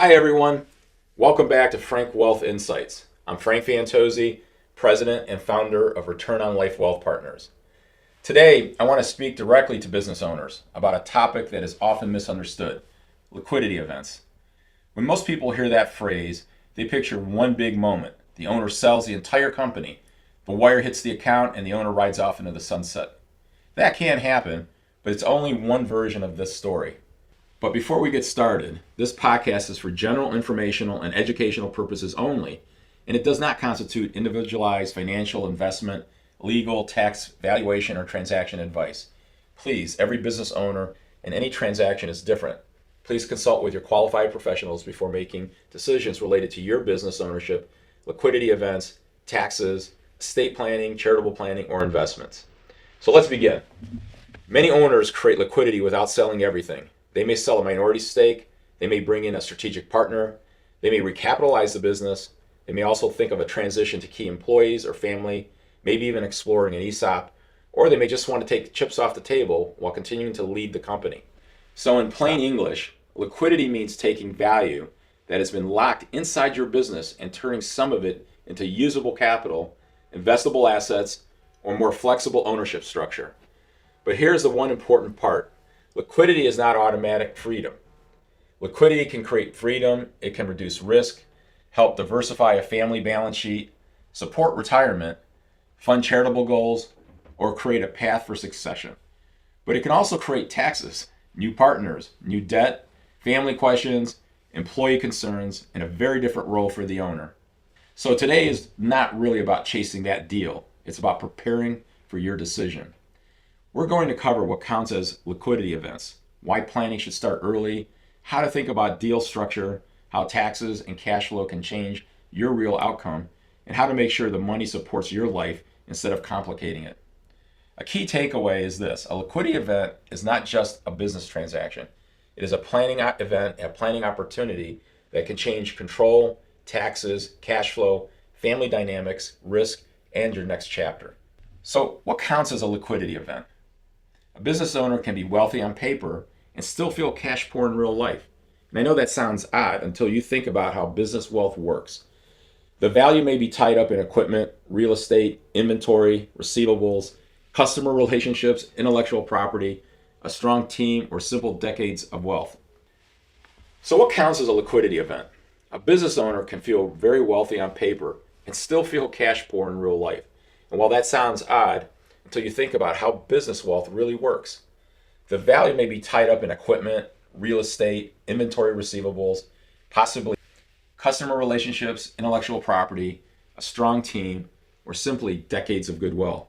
Hi everyone, welcome back to Frank Wealth Insights. I'm Frank Fantozzi, President and Founder of Return on Life Wealth Partners. Today, I want to speak directly to business owners about a topic that is often misunderstood, liquidity events. When most people hear that phrase, they picture one big moment. The owner sells the entire company, the wire hits the account, and the owner rides off into the sunset. That can happen, but it's only one version of this story. But before we get started, this podcast is for general informational and educational purposes only, and it does not constitute individualized financial, investment, legal, tax, valuation, or transaction advice. Please, every business owner and any transaction is different. Please consult with your qualified professionals before making decisions related to your business ownership, liquidity events, taxes, estate planning, charitable planning, or investments. So let's begin. Many owners create liquidity without selling everything. They may sell a minority stake, they may bring in a strategic partner, they may recapitalize the business, they may also think of a transition to key employees or family, maybe even exploring an ESOP, or they may just want to take the chips off the table while continuing to lead the company. So in plain English, liquidity means taking value that has been locked inside your business and turning some of it into usable capital, investable assets, or more flexible ownership structure. But here's the one important part. Liquidity is not automatic freedom. Liquidity can create freedom, it can reduce risk, help diversify a family balance sheet, support retirement, fund charitable goals, or create a path for succession. But it can also create taxes, new partners, new debt, family questions, employee concerns, and a very different role for the owner. So today is not really about chasing that deal. It's about preparing for your decision. We're going to cover what counts as liquidity events, why planning should start early, how to think about deal structure, how taxes and cash flow can change your real outcome, and how to make sure the money supports your life instead of complicating it. A key takeaway is this: a liquidity event is not just a business transaction. It is a planning event, a planning opportunity that can change control, taxes, cash flow, family dynamics, risk, and your next chapter. So what counts as a liquidity event? A business owner can be wealthy on paper and still feel cash poor in real life. And I know that sounds odd until you think about how business wealth works. The value may be tied up in equipment, real estate, inventory, receivables, customer relationships, intellectual property, a strong team, or simple decades of wealth. So what counts as a liquidity event? A business owner can feel very wealthy on paper and still feel cash poor in real life. And while that sounds odd, until you think about how business wealth really works. The value may be tied up in equipment, real estate, inventory receivables, possibly customer relationships, intellectual property, a strong team, or simply decades of goodwill.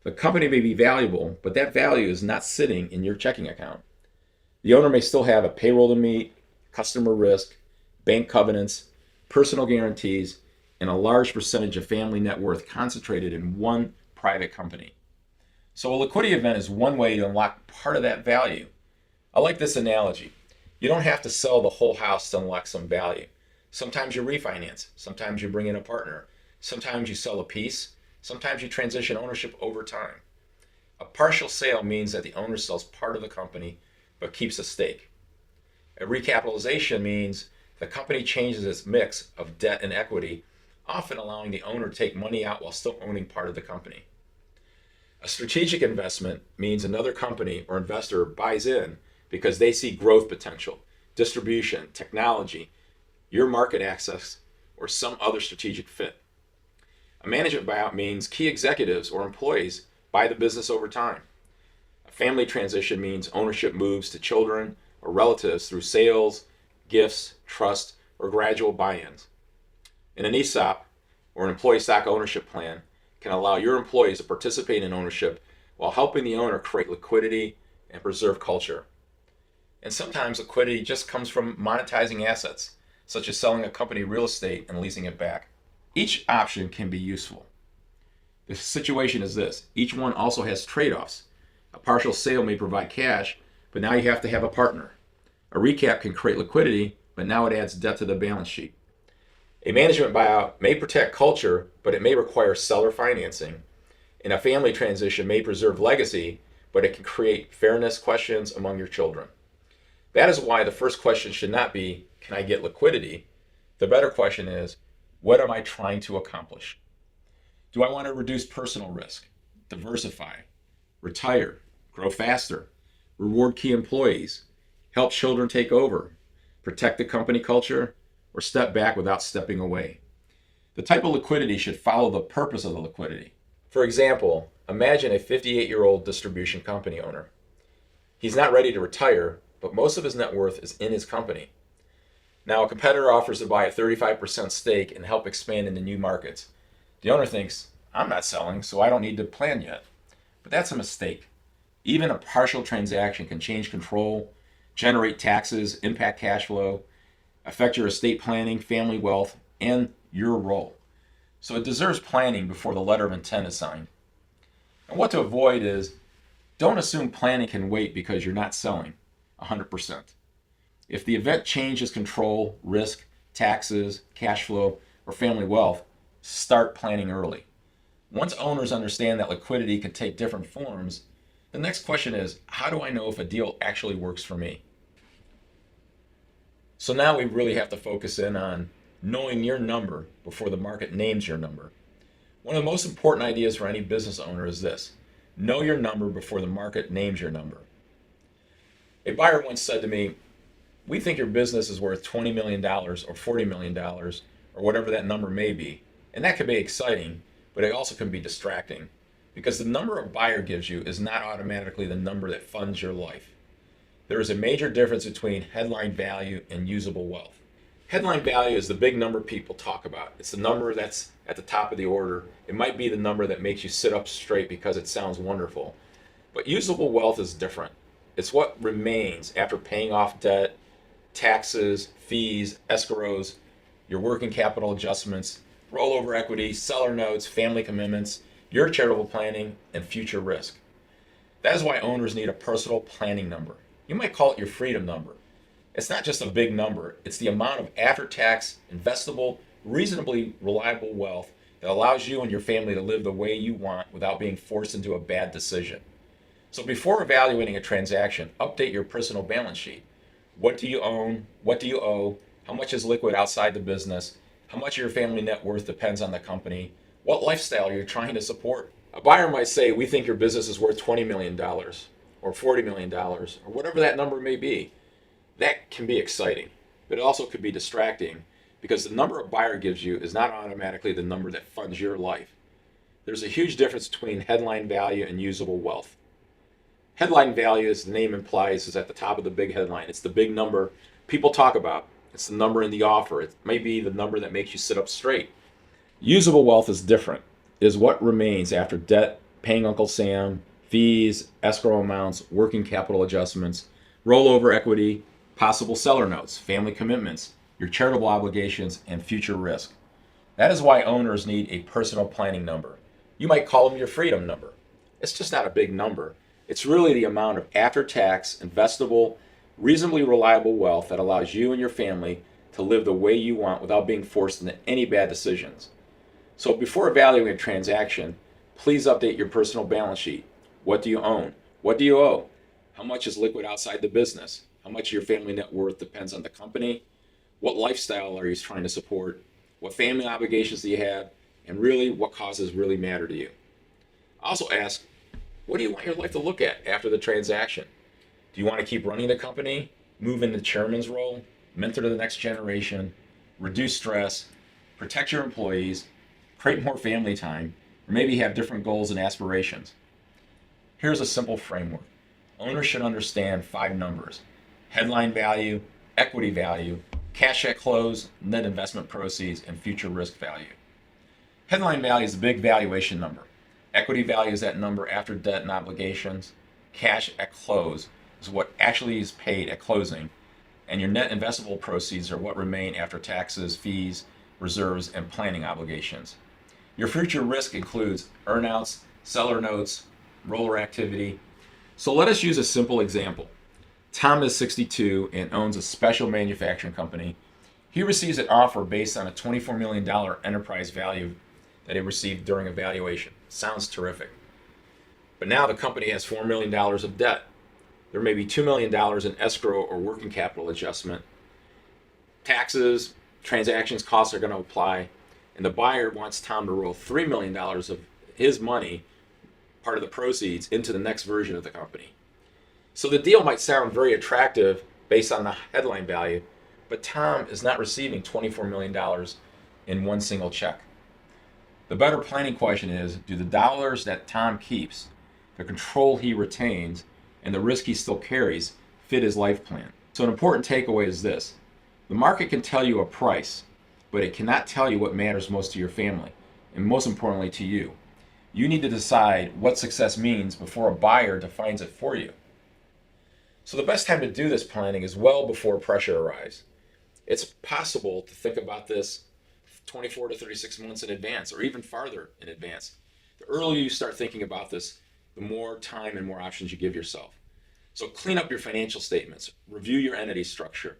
The company may be valuable, but that value is not sitting in your checking account. The owner may still have a payroll to meet, customer risk, bank covenants, personal guarantees, and a large percentage of family net worth concentrated in one private company. So a liquidity event is one way to unlock part of that value. I like this analogy. You don't have to sell the whole house to unlock some value. Sometimes you refinance, sometimes you bring in a partner, sometimes you sell a piece, sometimes you transition ownership over time. A partial sale means that the owner sells part of the company but keeps a stake. A recapitalization means the company changes its mix of debt and equity, often allowing the owner to take money out while still owning part of the company. A strategic investment means another company or investor buys in because they see growth potential, distribution, technology, your market access, or some other strategic fit. A management buyout means key executives or employees buy the business over time. A family transition means ownership moves to children or relatives through sales, gifts, trust, or gradual buy-ins. And an ESOP, or an employee stock ownership plan, can allow your employees to participate in ownership while helping the owner create liquidity and preserve culture. And sometimes liquidity just comes from monetizing assets, such as selling a company real estate and leasing it back. Each option can be useful. The situation is this: each one also has trade-offs. A partial sale may provide cash, but now you have to have a partner. A recap can create liquidity, but now it adds debt to the balance sheet. A management buyout may protect culture, but it may require seller financing. And a family transition may preserve legacy, but it can create fairness questions among your children. That is why the first question should not be, can I get liquidity? The better question is, what am I trying to accomplish? Do I want to reduce personal risk, diversify, retire, grow faster, reward key employees, help children take over, protect the company culture, or step back without stepping away? The type of liquidity should follow the purpose of the liquidity. For example, imagine a 58-year-old distribution company owner. He's not ready to retire, but most of his net worth is in his company. Now, a competitor offers to buy a 35% stake and help expand into new markets. The owner thinks, I'm not selling, so I don't need to plan yet. But that's a mistake. Even a partial transaction can change control, generate taxes, impact cash flow, affect your estate planning, family wealth, and your role. So it deserves planning before the letter of intent is signed. And what to avoid is, don't assume planning can wait because you're not selling 100%. If the event changes control, risk, taxes, cash flow, or family wealth, start planning early. Once owners understand that liquidity can take different forms, the next question is, how do I know if a deal actually works for me? So now we really have to focus in on knowing your number before the market names your number. One of the most important ideas for any business owner is this: know your number before the market names your number. A buyer once said to me, we think your business is worth $20 million or $40 million or whatever that number may be. And that can be exciting, but it also can be distracting because the number a buyer gives you is not automatically the number that funds your life. There is a major difference between headline value and usable wealth. Headline value is the big number people talk about. It's the number that's at the top of the order. It might be the number that makes you sit up straight because it sounds wonderful. But usable wealth is different. It's what remains after paying off debt, taxes, fees, escrows, your working capital adjustments, rollover equity, seller notes, family commitments, your charitable planning, and future risk. That is why owners need a personal planning number. You might call it your freedom number. It's not just a big number, it's the amount of after-tax, investable, reasonably reliable wealth that allows you and your family to live the way you want without being forced into a bad decision. So before evaluating a transaction, update your personal balance sheet. What do you own? What do you owe? How much is liquid outside the business? How much of your family net worth depends on the company? What lifestyle are you trying to support? A buyer might say, we think your business is worth $20 million or $40 million or whatever that number may be. That can be exciting, but it also could be distracting because the number a buyer gives you is not automatically the number that funds your life. There's a huge difference between headline value and usable wealth. Headline value, as the name implies, is at the top of the big headline. It's the big number people talk about. It's the number in the offer. It may be the number that makes you sit up straight. Usable wealth is different. It is what remains after debt, paying Uncle Sam, fees, escrow amounts, working capital adjustments, rollover equity, possible seller notes, family commitments, your charitable obligations, and future risk. That is why owners need a personal planning number. You might call them your freedom number. It's just not a big number. It's really the amount of after-tax, investable, reasonably reliable wealth that allows you and your family to live the way you want without being forced into any bad decisions. So before evaluating a transaction, please update your personal balance sheet. What do you own? What do you owe? How much is liquid outside the business? How much of your family net worth depends on the company? What lifestyle are you trying to support? What family obligations do you have? And really, what causes really matter to you? Also ask, what do you want your life to look at after the transaction? Do you want to keep running the company, move into chairman's role, mentor to the next generation, reduce stress, protect your employees, create more family time, or maybe have different goals and aspirations? Here's a simple framework. Owners should understand 5 numbers: headline value, equity value, cash at close, net investment proceeds, and future risk value. Headline value is the big valuation number. Equity value is that number after debt and obligations. Cash at close is what actually is paid at closing. And your net investable proceeds are what remain after taxes, fees, reserves, and planning obligations. Your future risk includes earnouts, seller notes, roller activity. So let us use a simple example. Tom is 62 and owns a special manufacturing company. He receives an offer based on a $24 million enterprise value that he received during a valuation. Sounds terrific. But now the company has $4 million of debt. There may be $2 million in escrow or working capital adjustment. taxes, transactions costs are going to apply, and the buyer wants Tom to roll $3 million of his money, part of the proceeds, into the next version of the company. So the deal might sound very attractive based on the headline value, but Tom is not receiving $24 million in one single check. The better planning question is, do the dollars that Tom keeps, the control he retains, and the risk he still carries fit his life plan? So an important takeaway is this. The market can tell you a price, but it cannot tell you what matters most to your family, and most importantly to you. You need to decide what success means before a buyer defines it for you. So the best time to do this planning is well before pressure arrives. It's possible to think about this 24 to 36 months in advance, or even farther in advance. The earlier you start thinking about this, the more time and more options you give yourself. So clean up your financial statements, review your entity structure,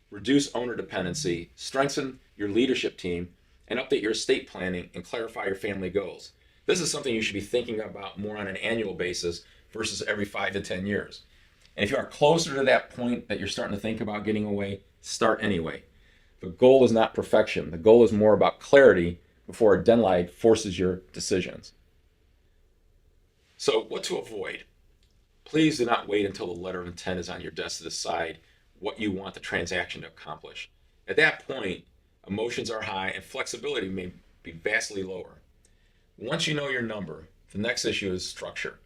reduce owner dependency, strengthen your leadership team, and update your estate planning and clarify your family goals. This is something you should be thinking about more on an annual basis versus every 5 to 10 years. And if you are closer to that point that you're starting to think about getting away, start anyway. The goal is not perfection. The goal is more about clarity before a deadline forces your decisions. So what to avoid? Please do not wait until the letter of intent is on your desk to decide what you want the transaction to accomplish. At that point, emotions are high and flexibility may be vastly lower. Once you know your number, the next issue is structure.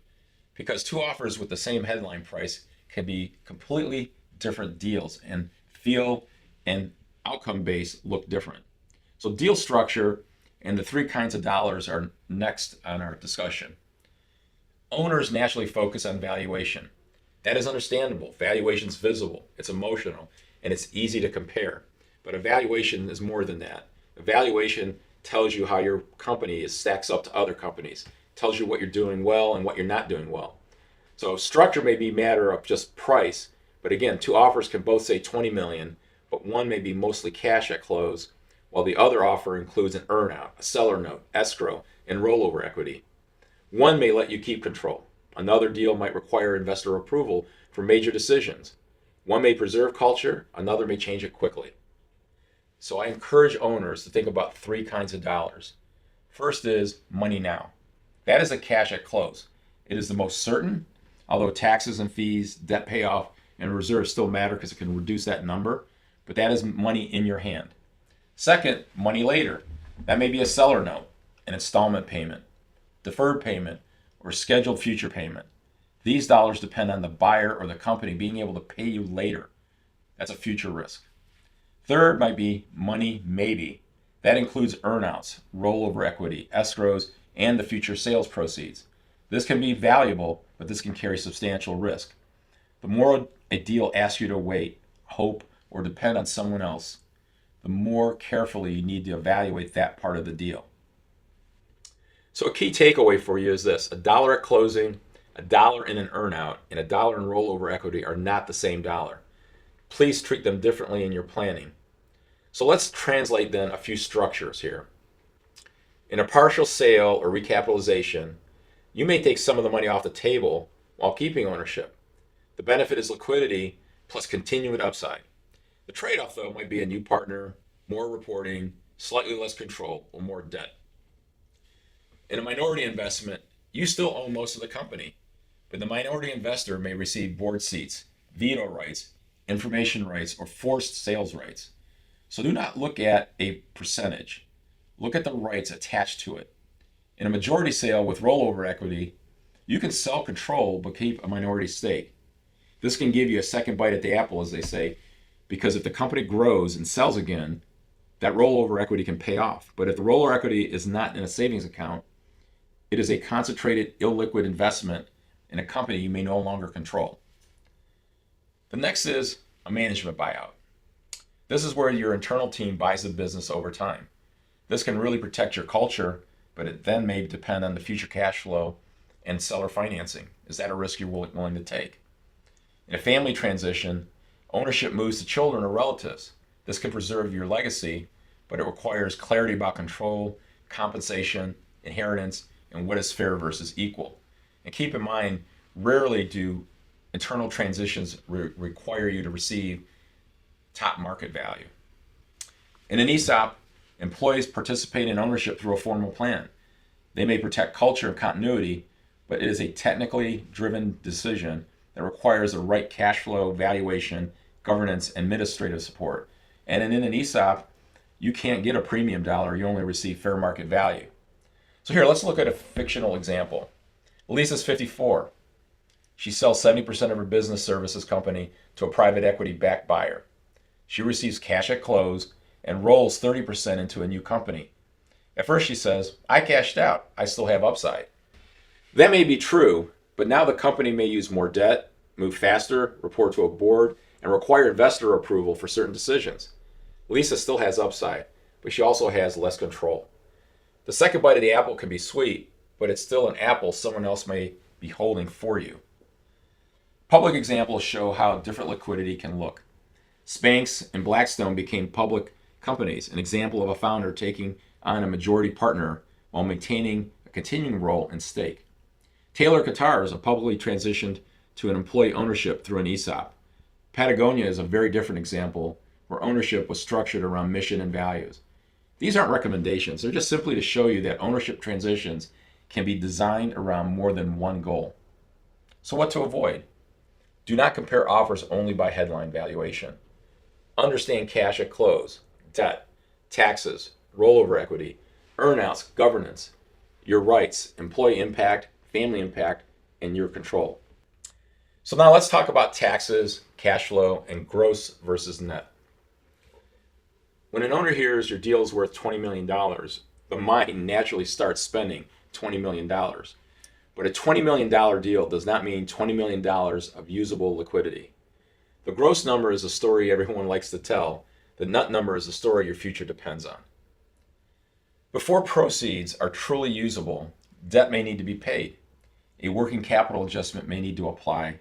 Because two offers with the same headline price can be completely different deals and feel and outcome base look different. So deal structure and the three kinds of dollars are next on our discussion. Owners naturally focus on valuation. That is understandable. Valuation is visible, it's emotional, and it's easy to compare. But a valuation is more than that. A valuation tells you how your company stacks up to other companies, tells you what you're doing well and what you're not doing well. So structure may be a matter of just price, but again, two offers can both say $20 million, but one may be mostly cash at close, while the other offer includes an earnout, a seller note, escrow, and rollover equity. One may let you keep control. Another deal might require investor approval for major decisions. One may preserve culture, another may change it quickly. So I encourage owners to think about three kinds of dollars. First is money now. That is the cash at close. It is the most certain, although taxes and fees, debt payoff, and reserves still matter because it can reduce that number, but that is money in your hand. Second, money later. That may be a seller note, an installment payment, deferred payment, or scheduled future payment. These dollars depend on the buyer or the company being able to pay you later. That's a future risk. Third might be money maybe. That includes earnouts, rollover equity, escrows, and the future sales proceeds. This can be valuable, but this can carry substantial risk. The more a deal asks you to wait, hope, or depend on someone else, the more carefully you need to evaluate that part of the deal. So a key takeaway for you is this: $1 at closing, $1 in an earnout, and $1 in rollover equity are not the same dollar. Please treat them differently in your planning. So let's translate then a few structures here. In a partial sale or recapitalization, you may take some of the money off the table while keeping ownership. The benefit is liquidity plus continued upside. The trade-off, though, might be a new partner, more reporting, slightly less control, or more debt. In a minority investment, you still own most of the company, but the minority investor may receive board seats, veto rights, information rights, or forced sales rights. So do not look at a percentage. Look at the rights attached to it. In a majority sale with rollover equity, you can sell control but keep a minority stake. This can give you a second bite at the apple, as they say, because if the company grows and sells again, that rollover equity can pay off. But if the rollover equity is not in a savings account, it is a concentrated, illiquid investment in a company you may no longer control. The next is a management buyout. This is where your internal team buys the business over time. This can really protect your culture, but it then may depend on the future cash flow and seller financing. Is that a risk you're willing to take? In a family transition, ownership moves to children or relatives. This can preserve your legacy, but it requires clarity about control, compensation, inheritance, and what is fair versus equal. And keep in mind, rarely do internal transitions require you to receive top market value. In an ESOP, employees participate in ownership through a formal plan. They may protect culture and continuity, but it is a technically driven decision that requires the right cash flow, valuation, governance, and administrative support. And in an ESOP, you can't get a premium dollar, you only receive fair market value. So here, let's look at a fictional example. Lisa's 54. She sells 70% of her business services company to a private equity-backed buyer. She receives cash at close and rolls 30% into a new company. At first she says, I cashed out, I still have upside. That may be true, but now the company may use more debt, move faster, report to a board, and require investor approval for certain decisions. Lisa still has upside, but she also has less control. The second bite of the apple can be sweet, but it's still an apple someone else may be holding for you. Public examples show how different liquidity can look. Spanx and Blackstone became public companies, an example of a founder taking on a majority partner while maintaining a continuing role and stake. Taylor Guitars are publicly transitioned to an employee ownership through an ESOP. Patagonia is a very different example where ownership was structured around mission and values. These aren't recommendations, they're just simply to show you that ownership transitions can be designed around more than one goal. So what to avoid? Do not compare offers only by headline valuation. Understand cash at close, debt, taxes, rollover equity, earnouts, governance, your rights, employee impact, family impact, and your control. So now let's talk about taxes, cash flow, and gross versus net. When an owner hears your deal is worth $20 million, the mind naturally starts spending $20 million. But a $20 million deal does not mean $20 million of usable liquidity. The gross number is a story everyone likes to tell. The net number is a story your future depends on. Before proceeds are truly usable, debt may need to be paid. A working capital adjustment may need to apply.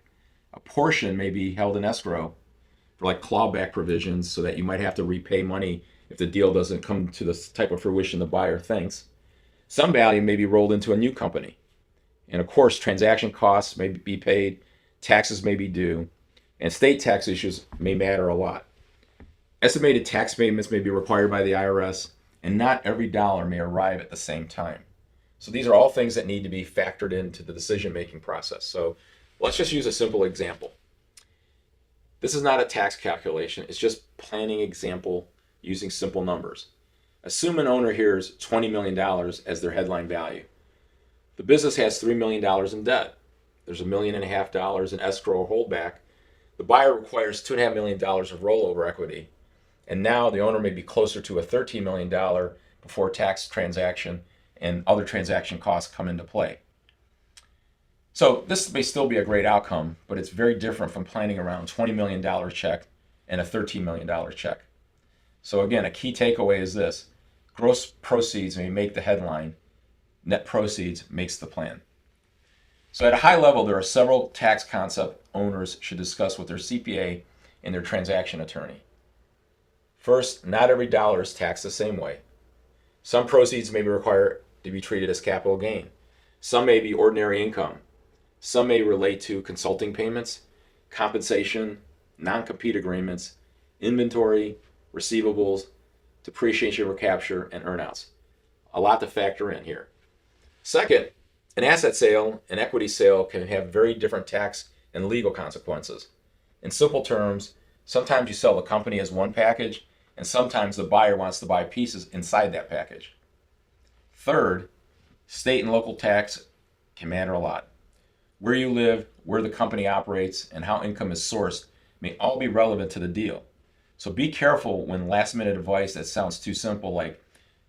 A portion may be held in escrow for like clawback provisions so that you might have to repay money if the deal doesn't come to the type of fruition the buyer thinks. Some value may be rolled into a new company. And of course, transaction costs may be paid, taxes may be due, and state tax issues may matter a lot. Estimated tax payments may be required by the IRS, and not every dollar may arrive at the same time. So these are all things that need to be factored into the decision-making process. So let's just use a simple example. This is not a tax calculation, it's just planning example using simple numbers. Assume an owner hears $20 million as their headline value. The business has $3 million in debt. There's $1.5 million in escrow or holdback. The buyer requires $2.5 million of rollover equity. And now the owner may be closer to a $13 million before tax transaction and other transaction costs come into play. So this may still be a great outcome, but it's very different from planning around $20 million check and a $13 million check. So again, a key takeaway is this: gross proceeds may make the headline, net proceeds makes the plan. So at a high level, there are several tax concepts owners should discuss with their CPA and their transaction attorney. First, not every dollar is taxed the same way. Some proceeds may be required to be treated as capital gain. Some may be ordinary income. Some may relate to consulting payments, compensation, non-compete agreements, inventory, receivables, depreciation recapture, and earnouts. A lot to factor in here. Second, an asset sale, an equity sale can have very different tax and legal consequences. In simple terms, sometimes you sell the company as one package, and sometimes the buyer wants to buy pieces inside that package. Third, state and local tax can matter a lot. Where you live, where the company operates, and how income is sourced may all be relevant to the deal. So be careful when last-minute advice that sounds too simple, like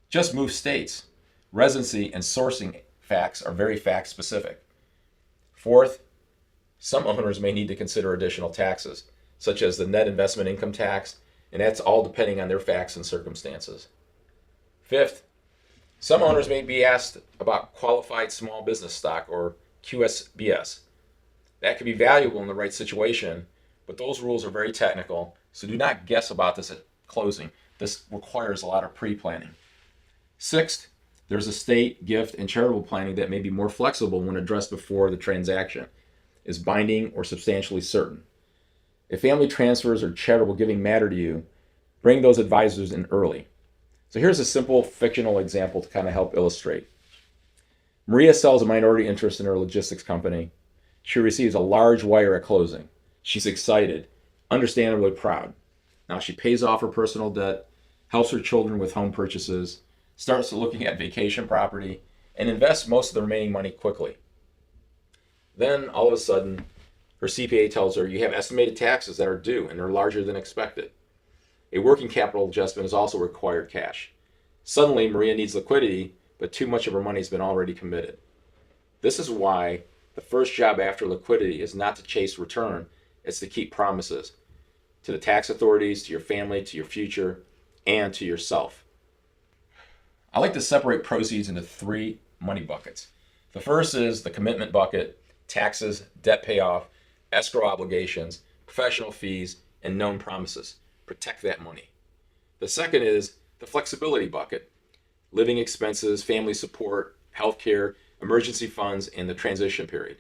just move states. Residency and sourcing facts are very fact-specific. Fourth, some owners may need to consider additional taxes, such as the net investment income tax, and that's all depending on their facts and circumstances. Fifth, some owners may be asked about qualified small business stock or QSBS. That could be valuable in the right situation, but those rules are very technical, so do not guess about this at closing. This requires a lot of pre-planning. Sixth, there's estate, gift, and charitable planning that may be more flexible when addressed before the transaction is binding or substantially certain. If family transfers or charitable giving matter to you, Bring those advisors in early. So here's a simple fictional example to kind of help illustrate. Maria sells a minority interest in her logistics company. She receives a large wire at closing. She's excited, understandably proud. Now she pays off her personal debt, helps her children with home purchases, starts looking at vacation property, and invests most of the remaining money quickly. Then, all of a sudden, her CPA tells her you have estimated taxes that are due and they're larger than expected. A working capital adjustment is also required cash. Suddenly, Maria needs liquidity, but too much of her money has been already committed. This is why the first job after liquidity is not to chase return, it's to keep promises to the tax authorities, to your family, to your future, and to yourself. I like to separate proceeds into 3 money buckets. The first is the commitment bucket: taxes, debt payoff, escrow obligations, professional fees, and known promises. Protect that money. The second is the flexibility bucket: living expenses, family support, healthcare, emergency funds, and the transition period.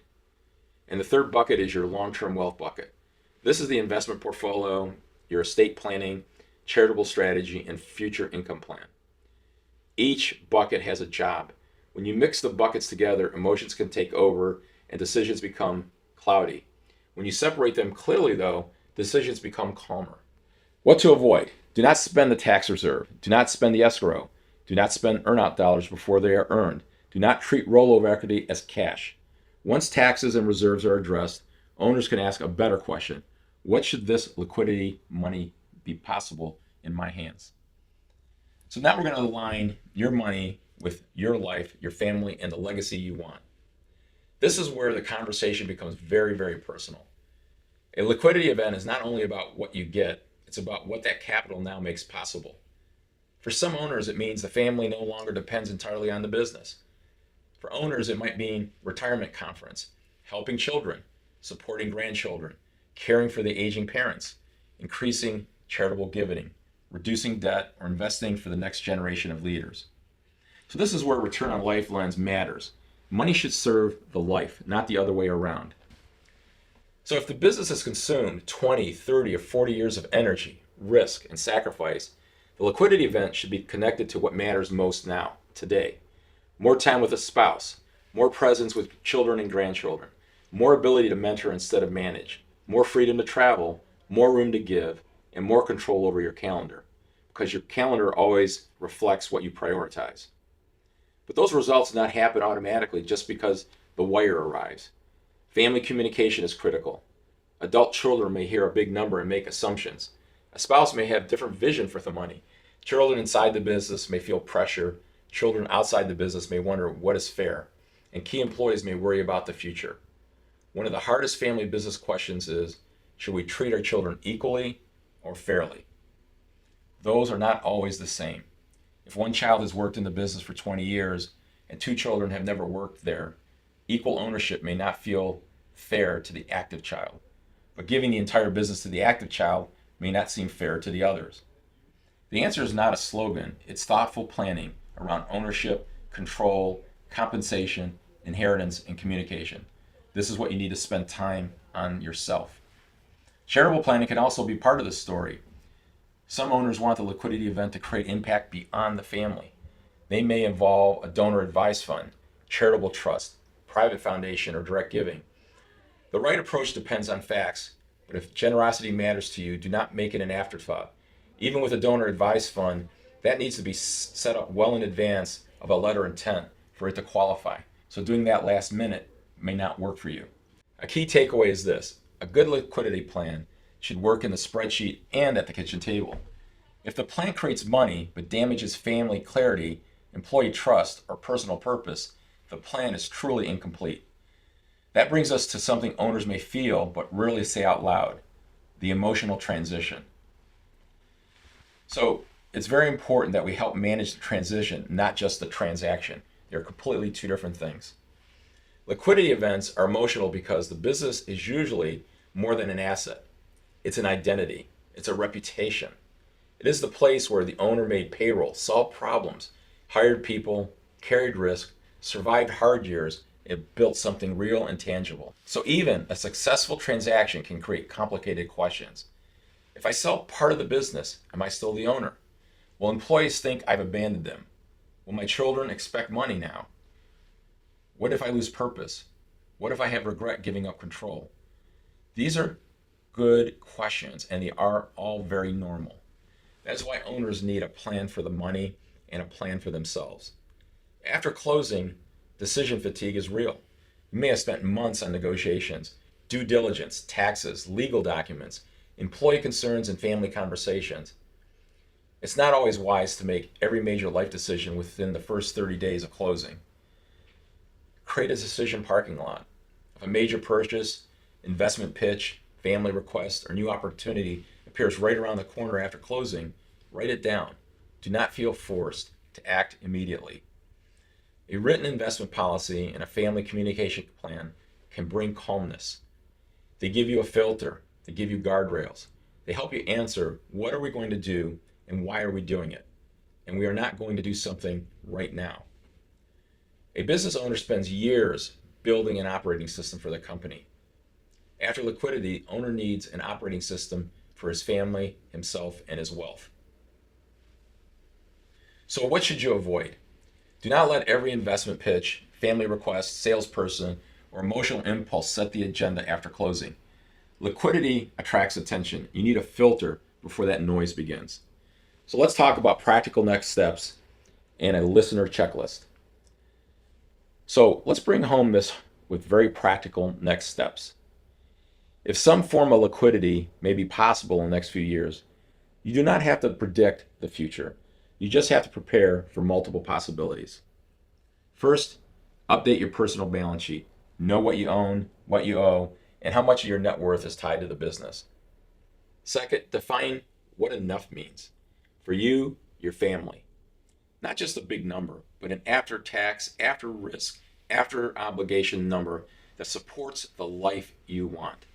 And the third bucket is your long-term wealth bucket. This is the investment portfolio, your estate planning, charitable strategy, and future income plan. Each bucket has a job. When you mix the buckets together, emotions can take over and decisions become cloudy. When you separate them clearly, though, decisions become calmer. What to avoid? Do not spend the tax reserve. Do not spend the escrow. Do not spend earnout dollars before they are earned. Do not treat rollover equity as cash. Once taxes and reserves are addressed, owners can ask a better question: what should this liquidity money be possible in my hands? So now we're going to align your money with your life, your family, and the legacy you want. This is where the conversation becomes very, very personal. A liquidity event is not only about what you get, it's about what that capital now makes possible. For some owners, it means the family no longer depends entirely on the business. For owners, it might mean retirement conference, helping children, supporting grandchildren, caring for the aging parents, increasing charitable giving, reducing debt, or investing for the next generation of leaders. So this is where return on life lens matters. Money should serve the life, not the other way around. So if the business has consumed 20, 30, or 40 years of energy, risk, and sacrifice, the liquidity event should be connected to what matters most now, today. More time with a spouse, more presence with children and grandchildren, more ability to mentor instead of manage, more freedom to travel, more room to give, and more control over your calendar, because your calendar always reflects what you prioritize. But those results do not happen automatically just because the wire arrives. Family communication is critical. Adult children may hear a big number and make assumptions. A spouse may have different vision for the money. Children inside the business may feel pressure. Children outside the business may wonder what is fair. And key employees may worry about the future. One of the hardest family business questions is, should we treat our children equally or fairly? Those are not always the same. If one child has worked in the business for 20 years and 2 children have never worked there, equal ownership may not feel fair to the active child. But giving the entire business to the active child may not seem fair to the others. The answer is not a slogan, it's thoughtful planning around ownership, control, compensation, inheritance, and communication. This is what you need to spend time on yourself. Charitable planning can also be part of the story. Some owners want the liquidity event to create impact beyond the family. They may involve a donor advised fund, charitable trust, private foundation, or direct giving. The right approach depends on facts, but if generosity matters to you, do not make it an afterthought. Even with a donor advised fund, that needs to be set up well in advance of a letter of intent for it to qualify. So doing that last minute may not work for you. A key takeaway is this: a good liquidity plan should work in the spreadsheet and at the kitchen table. If the plan creates money but damages family clarity, employee trust, or personal purpose, the plan is truly incomplete. That brings us to something owners may feel but rarely say out loud: the emotional transition. So it's very important that we help manage the transition, not just the transaction. They're completely 2 different things. Liquidity events are emotional because the business is usually more than an asset. It's an identity. It's a reputation. It is the place where the owner made payroll, solved problems, hired people, carried risk, survived hard years, and built something real and tangible. So even a successful transaction can create complicated questions. If I sell part of the business, am I still the owner? Will employees think I've abandoned them? Will my children expect money now? What if I lose purpose? What if I have regret giving up control? These are good questions, and they are all very normal. That's why owners need a plan for the money and a plan for themselves. After closing, decision fatigue is real. You may have spent months on negotiations, due diligence, taxes, legal documents, employee concerns, and family conversations. It's not always wise to make every major life decision within the first 30 days of closing. Create a decision parking lot. If a major purchase, investment pitch, family request, or new opportunity appears right around the corner after closing, write it down. Do not feel forced to act immediately. A written investment policy and a family communication plan can bring calmness. They give you a filter. They give you guardrails. They help you answer, what are we going to do and why are we doing it? And we are not going to do something right now. A business owner spends years building an operating system for the company. After liquidity, owner needs an operating system for his family, himself, and his wealth. So what should you avoid? Do not let every investment pitch, family request, salesperson, or emotional impulse set the agenda after closing. Liquidity attracts attention. You need a filter before that noise begins. So let's talk about practical next steps and a listener checklist. So let's bring home this with very practical next steps. If some form of liquidity may be possible in the next few years, you do not have to predict the future. You just have to prepare for multiple possibilities. First, update your personal balance sheet. Know what you own, what you owe, and how much of your net worth is tied to the business. Second, define what enough means for you, your family. Not just a big number, but an after-tax, after-risk, after-obligation number that supports the life you want.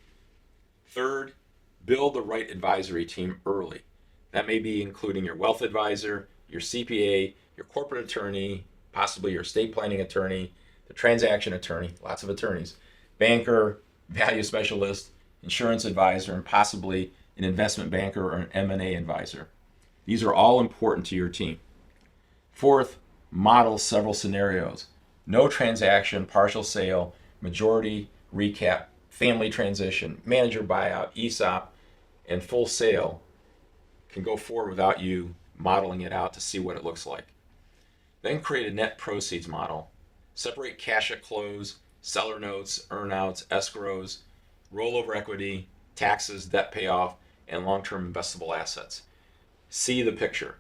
Third, build the right advisory team early. That may be including your wealth advisor, your CPA, your corporate attorney, possibly your estate planning attorney, the transaction attorney, lots of attorneys, banker, value specialist, insurance advisor, and possibly an investment banker or an M&A advisor. These are all important to your team. Fourth, model several scenarios. No transaction, partial sale, majority, recap, family transition, manager buyout, ESOP, and full sale can go forward without you modeling it out to see what it looks like. Then create a net proceeds model. Separate cash at close, seller notes, earnouts, escrows, rollover equity, taxes, debt payoff, and long-term investable assets. See the picture.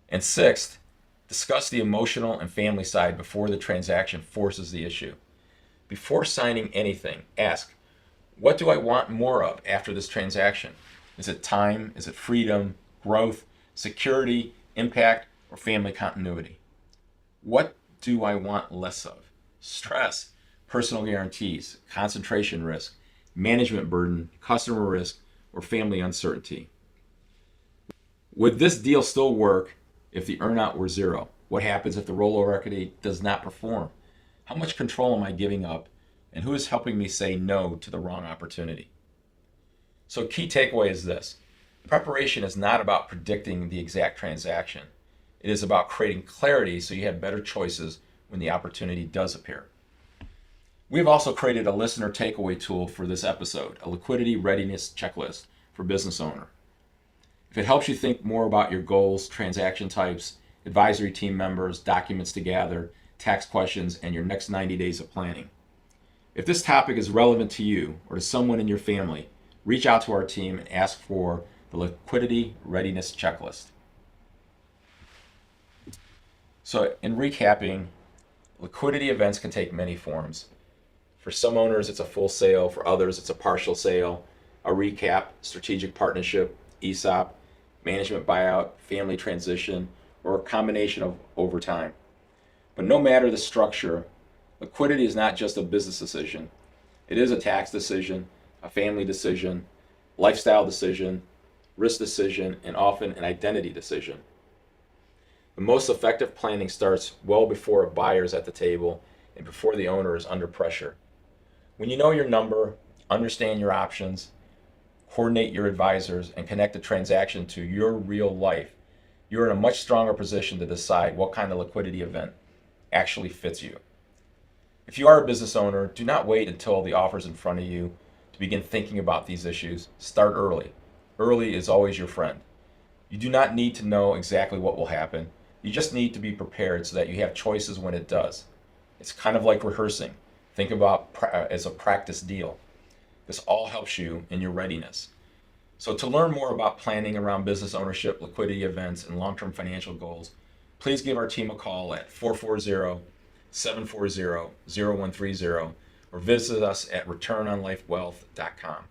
And sixth, discuss the emotional and family side before the transaction forces the issue. Before signing anything, ask, what do I want more of after this transaction? Is it time? Is it freedom, growth, security, impact, or family continuity? What do I want less of? Stress, personal guarantees, concentration risk, management burden, customer risk, or family uncertainty. Would this deal still work if the earnout were zero? What happens if the rollover equity does not perform? How much control am I giving up? And who is helping me say no to the wrong opportunity? So key takeaway is this. Preparation is not about predicting the exact transaction. It is about creating clarity so you have better choices when the opportunity does appear. We've also created a listener takeaway tool for this episode, a liquidity readiness checklist for business owner. If it helps you think more about your goals, transaction types, advisory team members, documents to gather, tax questions, and your next 90 days of planning. If this topic is relevant to you or to someone in your family, reach out to our team and ask for the liquidity readiness checklist. So in recapping, liquidity events can take many forms. For some owners, it's a full sale. For others, it's a partial sale, a recap, strategic partnership, ESOP, management buyout, family transition, or a combination of over time. But no matter the structure, liquidity is not just a business decision. It is a tax decision, a family decision, lifestyle decision, risk decision, and often an identity decision. The most effective planning starts well before a buyer is at the table and before the owner is under pressure. When you know your number, understand your options, coordinate your advisors, and connect the transaction to your real life, you're in a much stronger position to decide what kind of liquidity event actually fits you. If you are a business owner, do not wait until the offer is in front of you to begin thinking about these issues. Start early. Early is always your friend. You do not need to know exactly what will happen. You just need to be prepared so that you have choices when it does. It's kind of like rehearsing. Think about as a practice deal. This all helps you in your readiness. So to learn more about planning around business ownership, liquidity events, and long-term financial goals, please give our team a call at 440-740-0130 or visit us at returnonlifewealth.com.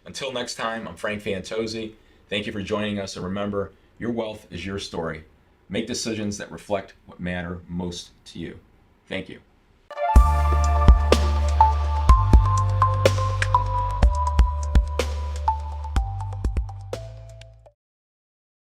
Until next time, I'm Frank Fantozzi. Thank you for joining us, and remember, your wealth is your story. Make decisions that reflect what matter most to you. Thank you.